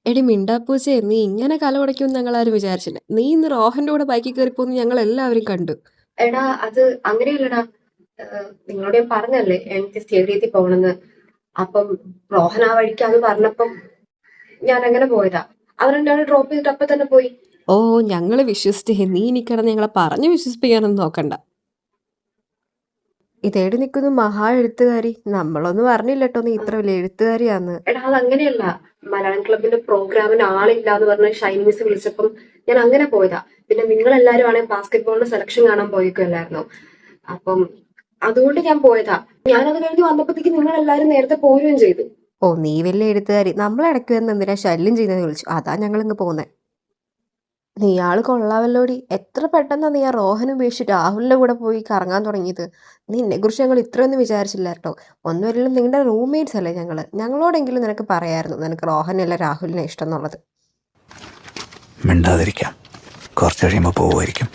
എടി മിണ്ടാപ്പൂച്ചേ, നീ ഇങ്ങനെ കലവടയ്ക്കുമെന്ന് ഞങ്ങളാരും വിചാരിച്ചില്ല. നീ ഇന്ന് റോഹന്റെ കൂടെ ബൈക്കിൽ കയറിപ്പോന്ന് ഞങ്ങൾ എല്ലാവരും കണ്ടു. എടാ അത് അങ്ങനെയല്ലടാ. നിങ്ങളോട് ഞാൻ പറഞ്ഞല്ലേ എനിക്ക് സ്റ്റേഡിയത്തിൽ പോകണമെന്ന്. അപ്പം റോഹൻ ആ വഴിക്കാന്ന് പറഞ്ഞപ്പം ഞാൻ അങ്ങനെ പോയതാ. അവരെന്നെ ഡ്രോപ്പ് ചെയ്തിട്ട് അപ്പൊ തന്നെ പോയി. ഓ, ഞങ്ങള് വിശ്വസിച്ചേ. നീ ഇനി കിടന്ന് ഞങ്ങളെ പറഞ്ഞു വിശ്വസിപ്പിക്കാനൊന്നും നോക്കണ്ട. ഇതേടി നിൽക്കുന്നു മഹാ എഴുത്തുകാരി. നമ്മളൊന്നും പറഞ്ഞില്ലട്ടോ നീ ഇത്ര വലിയ എഴുത്തുകാരിയാന്ന്. എടാ അത് അങ്ങനെയല്ല. മലയാളം ക്ലബിന്റെ പ്രോഗ്രാമിന് ആളില്ല എന്ന് പറഞ്ഞ് ഷൈൻ മിസ് വിളിച്ചപ്പം ഞാൻ അങ്ങനെ പോയതാ. പിന്നെ നിങ്ങൾ എല്ലാവരും ആണെങ്കിൽ ബാസ്കറ്റ് ബോളിന്റെ സെലക്ഷൻ കാണാൻ പോയിക്കല്ലായിരുന്നോ. അപ്പം അതുകൊണ്ട് ഞാൻ പോയതാ. ഞാനത് കഴിഞ്ഞ് വന്നപ്പോഴത്തേക്ക് നിങ്ങൾ എല്ലാവരും നേരത്തെ പോവുകയും ചെയ്തു. ഓ, നീ വലിയ എഴുത്തുകാരി. നമ്മളിടയ്ക്ക് വന്ന് എന്തിനാ ശല്യം ചെയ്യുന്നതെന്ന് വിളിച്ചു. അതാ ഞങ്ങളിങ്ങ് പോകുന്നത്. നീയാള് കൊള്ളാവല്ലോടി. എത്ര പെട്ടെന്നാ നീ ആ റോഹൻ ഉപേക്ഷിച്ച് രാഹുലിന്റെ കൂടെ പോയി കറങ്ങാൻ തുടങ്ങിയത്. നിന്നെ കുറിച്ച് ഞങ്ങൾ ഇത്രയൊന്നും വിചാരിച്ചില്ല കേട്ടോ. ഒന്നുമല്ലെങ്കിലും നിങ്ങളുടെ റൂംമേറ്റ്സ് അല്ലേ ഞങ്ങളോടെങ്കിലും നിനക്ക് പറയായിരുന്നു നിനക്ക് റോഹനല്ല രാഹുലിനെ ഇഷ്ടം എന്നുള്ളത്. മിണ്ടാതിരിക്കാം, കുറച്ച് കഴിയുമ്പോൾ പോവുമായിരിക്കും.